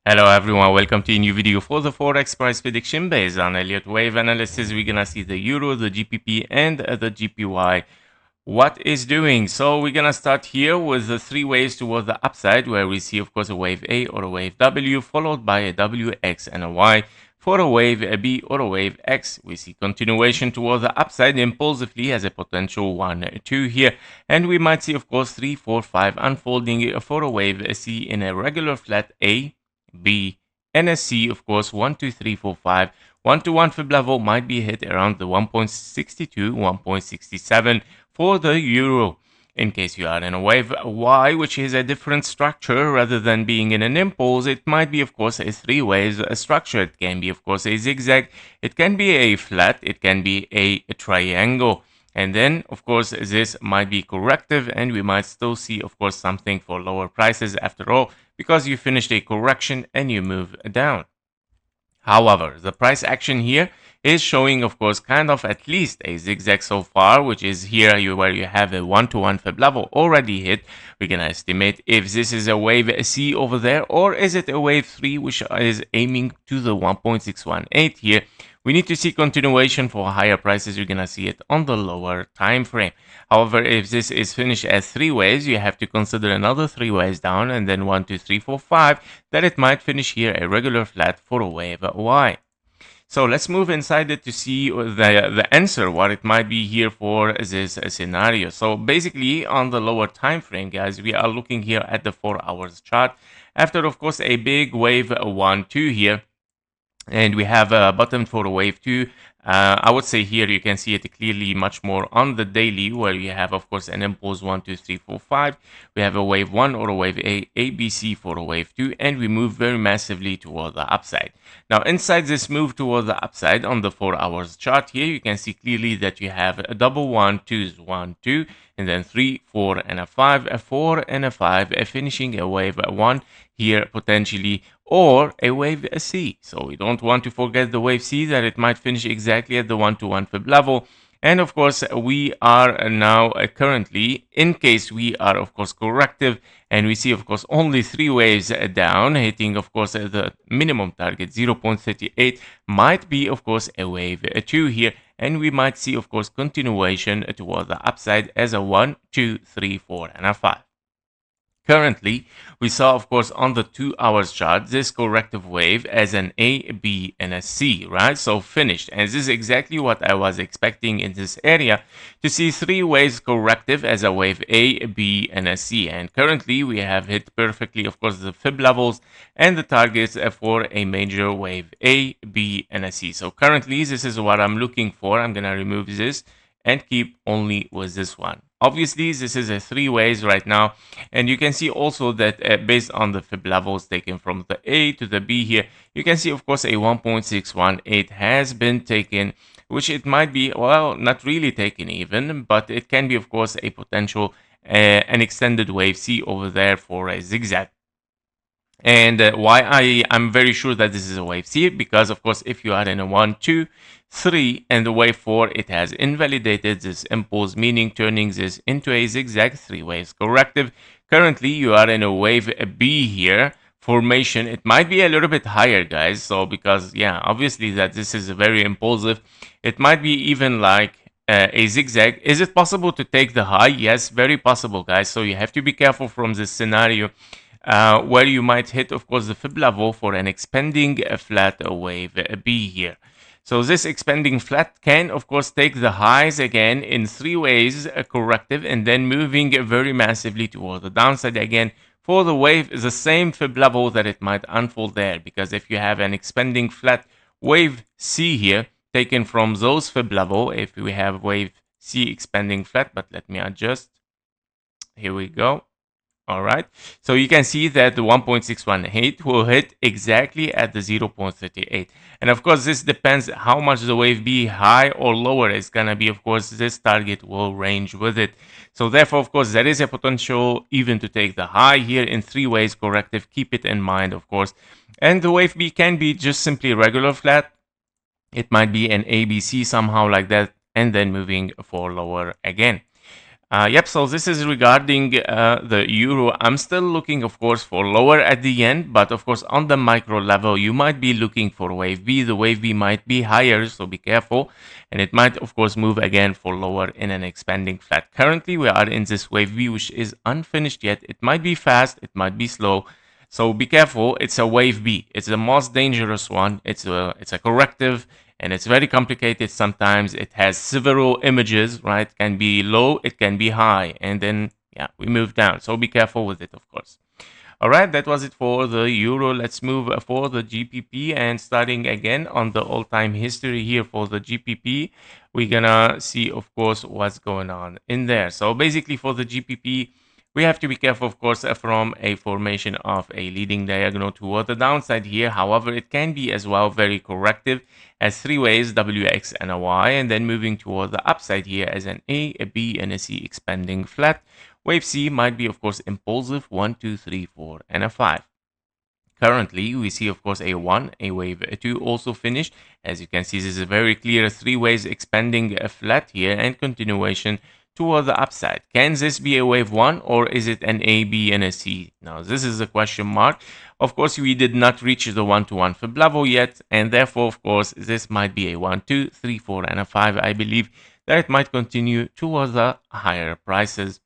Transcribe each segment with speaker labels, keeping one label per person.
Speaker 1: Hello everyone, welcome to a new video for the Forex price prediction based on Elliott wave analysis. We're gonna see the Euro, the GBP, and the GPY. What is doing? So we're gonna start here with the three waves toward the upside, where we see, of course, a wave A or a wave W, followed by a W, X, and a Y. For a wave a B or a wave X, we see continuation toward the upside impulsively as a potential 1, 2 here. And we might see, of course, 3, 4, 5 unfolding for a wave C in a regular flat A, B, and a C, of course, 1, 2, 3, 4, 5. 1-to-1 fib level might be hit around the 1.62, 1.67 for the euro. In case you are in a wave Y, which is a different structure rather than being in an impulse, it might be, of course, a three-ways structure. It can be, of course, a zigzag. It can be a flat. It can be a triangle. And then, of course, this might be corrective, and we might still see, of course, something for lower prices after all, because you finished a correction and you move down. However, the price action here is showing, of course, kind of at least a zigzag so far, which is here where you have a 1-to-1 fib level already hit. We're going to estimate if this is a wave C over there, or is it a wave 3, which is aiming to the 1.618 here. We need to see continuation for higher prices. You're going to see it on the lower time frame. However, if this is finished as three waves, you have to consider another three waves down, and then 1, 2, 3, 4, 5, that it might finish here a regular flat for a wave Y. So let's move inside it to see the answer, what it might be here for this scenario. So basically on the lower time frame, guys, we are looking here at the 4 hours chart. After, of course, a big wave 1, 2 here, and we have a bottom for a wave 2. I would say here you can see it clearly much more on the daily, where you have, of course, an impulse 1, 2, 3, 4, 5. We have a wave 1 or a wave A, B, C for a wave 2, and we move very massively toward the upside. Now, inside this move toward the upside on the 4 hours chart here, you can see clearly that you have a double 1, 2, 1, 2, and then 3, 4, and a 5, a 4, and a 5, finishing a wave 1 here potentially, or a wave C. So we don't want to forget the wave C, that it might finish exactly at the 1-to-1 fib level. And of course, we are now currently, in case we are, of course, corrective, and we see, of course, only three waves down, hitting, of course, the minimum target 0.38, might be, of course, a wave 2 here. And we might see, of course, continuation toward the upside as a 1, 2, 3, 4, and a 5. Currently, we saw, of course, on the 2 hours chart, this corrective wave as an A, B, and a C, right? So finished. And this is exactly what I was expecting in this area, to see three waves corrective as a wave A, B, and a C. And currently, we have hit perfectly, of course, the fib levels and the targets for a major wave A, B, and a C. So currently, this is what I'm looking for. I'm going to remove this and keep only with this one. Obviously, this is a three ways right now, and you can see also that based on the fib levels taken from the A to the B here, you can see, of course, a 1.618 has been taken, which it might be, well, not really taken even, but it can be, of course, a potential an extended wave C over there for a zigzag. And why I'm very sure that this is a wave C, because of course, if you are in a 1, 2, 3 and the wave 4, it has invalidated this impulse, meaning turning this into a zigzag three waves corrective. Currently, you are in a wave B here formation. It might be a little bit higher, guys. So because, yeah, obviously that this is very impulsive, it might be even like a zigzag. Is it possible to take the high? Yes, very possible, guys. So you have to be careful from this scenario. Where you might hit, of course, the fib level for an expanding flat wave B here. So this expanding flat can, of course, take the highs again in three ways, corrective, and then moving very massively toward the downside again for the wave, the same fib level that it might unfold there. Because if you have an expanding flat wave C here, taken from those fib level, if we have wave C expanding flat, but let me adjust. Here we go. All right, so you can see that the 1.618 will hit exactly at the 0.38. And of course, this depends how much the wave B high or lower is going to be. Of course, this target will range with it. So therefore, of course, there is a potential even to take the high here in three ways corrective. Keep it in mind, of course. And the wave B can be just simply regular flat. It might be an ABC somehow like that, and then moving for lower again. Yep, so this is regarding the euro. I'm still looking, of course, for lower at the end, but of course, on the micro level, you might be looking for wave B. The wave B might be higher, so be careful. And it might, of course, move again for lower in an expanding flat. Currently, we are in this wave B, which is unfinished yet. It might be fast, it might be slow. So be careful. It's a wave B. It's the most dangerous one. It's a corrective, and it's very complicated. Sometimes it has several images, right? It can be low, it can be high, and then yeah, we move down. So be careful with it, of course. All right, that was it for the euro. Let's move for the GBP, and starting again on the all-time history here for the GBP, we're gonna see, of course, what's going on in there. So basically for the GBP, we have to be careful, of course, from a formation of a leading diagonal toward the downside here. However, it can be as well very corrective as three ways, WX and a Y, and then moving toward the upside here as an A, a B, and a C expanding flat. Wave C might be, of course, impulsive, 1, 2, 3, 4, and a 5. Currently, we see, of course, a 1, a wave 2 also finished. As you can see, this is a very clear three ways expanding a flat here and continuation toward the upside. Can this be a wave 1 or is it an A, B, and a C? Now, this is a question mark. Of course, we did not reach the 1-to-1 fib level yet, and therefore, of course, this might be a 1, 2, 3, 4, and a 5. I believe that it might continue towards the higher prices.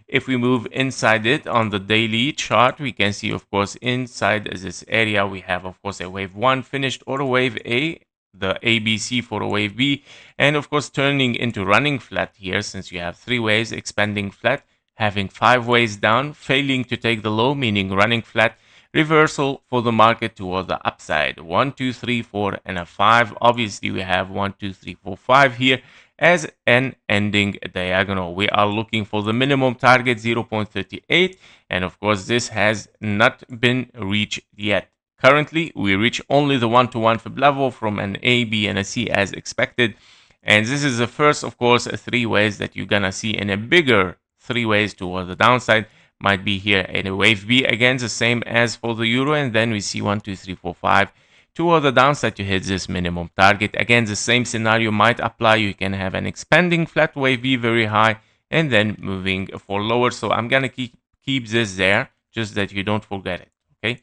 Speaker 1: If we move inside it on the daily chart, we can see, of course, inside this area, we have, of course, a wave 1 finished or a wave A, the ABC for a wave B, and of course, turning into running flat here, since you have three ways expanding flat, having 5 ways down, failing to take the low, meaning running flat, reversal for the market toward the upside. 1, 2, 3, 4, and a 5. Obviously, we have 1, 2, 3, 4, 5 here as an ending diagonal. We are looking for the minimum target 0.38, and of course this has not been reached yet. Currently we reach only the 1-to-1 fib level from an A, B, and a C as expected, and this is the first, of course, three ways that you're gonna see in a bigger three ways toward the downside. Might be here in a wave B, again the same as for the euro, and then we see 1, 2, 3, 4, 5 toward the downside to hit this minimum target. Again, the same scenario might apply. You can have an expanding flat wave B very high and then moving for lower. So I'm gonna keep this there just that you don't forget it. Okay.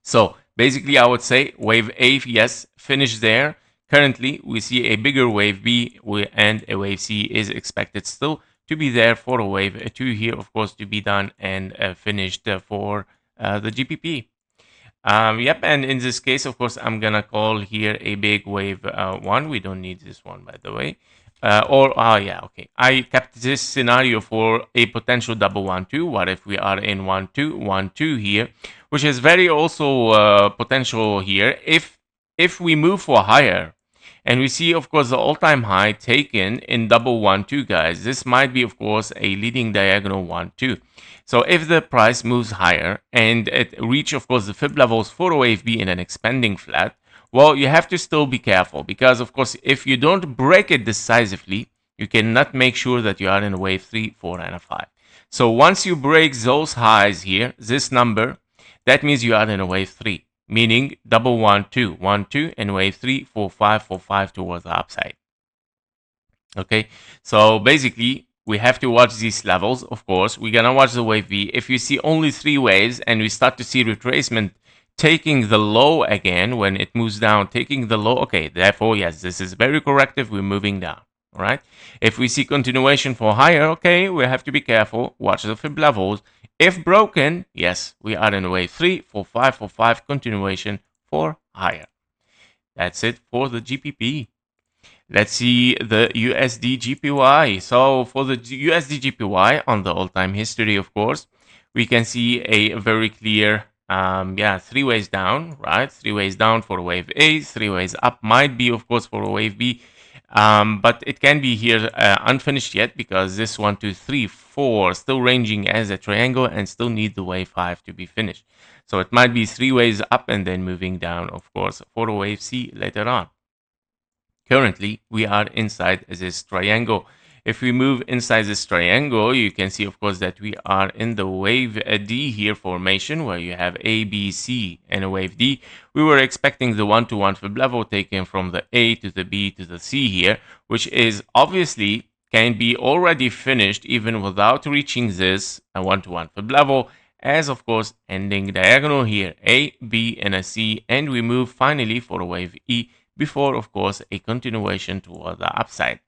Speaker 1: So basically, I would say wave A, yes, finish there. Currently, we see a bigger wave B and a wave C is expected still to be there for a wave 2 here, of course, to be done and finished for the GBP. Yep, and in this case, of course, I'm gonna call here a big wave 1. We don't need this one, by the way. Yeah, okay. I kept this scenario for a potential double 1-2. What if we are in 1-2, 1-2 here, which is very also potential here. If we move for higher, and we see, of course, the all-time high taken in double 1-2, guys, this might be, of course, a leading diagonal 1-2. So if the price moves higher and it reach, of course, the fib levels for a wave B in an expanding flat, well, you have to still be careful because, of course, if you don't break it decisively, you cannot make sure that you are in a wave 3, 4, and a 5. So once you break those highs here, this number, that means you are in a wave 3, meaning double 1-2, 1-2, and wave 3, 4, 5, 4, 5 towards the upside. Okay, so basically, we have to watch these levels, of course. We're gonna watch the wave V. If you see only three waves and we start to see retracement taking the low again when it moves down, taking the low, okay, therefore, yes, this is very corrective. We're moving down, all right? If we see continuation for higher, okay, we have to be careful. Watch the fib levels. If broken, yes, we are in wave 3, 4, 5, 4, 5, continuation for higher. That's it for the GBP. Let's see the USD GPY. So for the USD GPY on the all-time history, of course, we can see a very clear, three ways down, right? Three ways down for wave A, three ways up might be, of course, for wave B. But it can be here unfinished yet because this 1, 2, 3, 4 still ranging as a triangle and still need the wave 5 to be finished. So it might be three ways up and then moving down, of course, for a wave C later on. Currently, we are inside this triangle. If we move inside this triangle, you can see, of course, that we are in the wave D here formation, where you have A, B, C, and a wave D. We were expecting the 1-to-1 fib level taken from the A to the B to the C here, which is obviously can be already finished even without reaching this 1-to-1 fib level, as of course ending diagonal here, A, B, and a C, and we move finally for a wave E before of course a continuation toward the upside.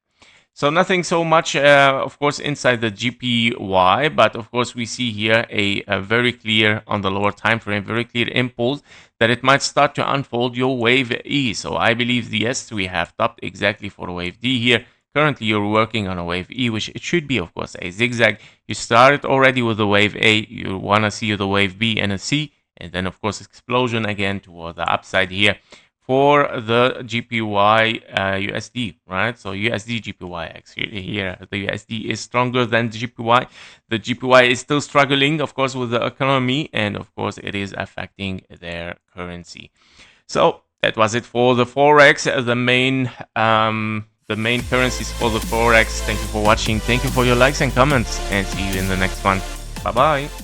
Speaker 1: So nothing so much, of course, inside the GPY, but of course we see here a very clear, on the lower time frame, very clear impulse that it might start to unfold your wave E. So I believe, yes, we have topped exactly for wave D here. Currently, you're working on a wave E, which it should be, of course, a zigzag. You started already with the wave A. You want to see the wave B and a C, and then, of course, explosion again toward the upside here for the GPY USD, right? So USD GPY actually here, the USD is stronger than the GPY. The GPY is still struggling, of course, with the economy, and of course, it is affecting their currency. So that was it for the Forex, the main currencies for the Forex. Thank you for watching. Thank you for your likes and comments, and see you in the next one. Bye bye.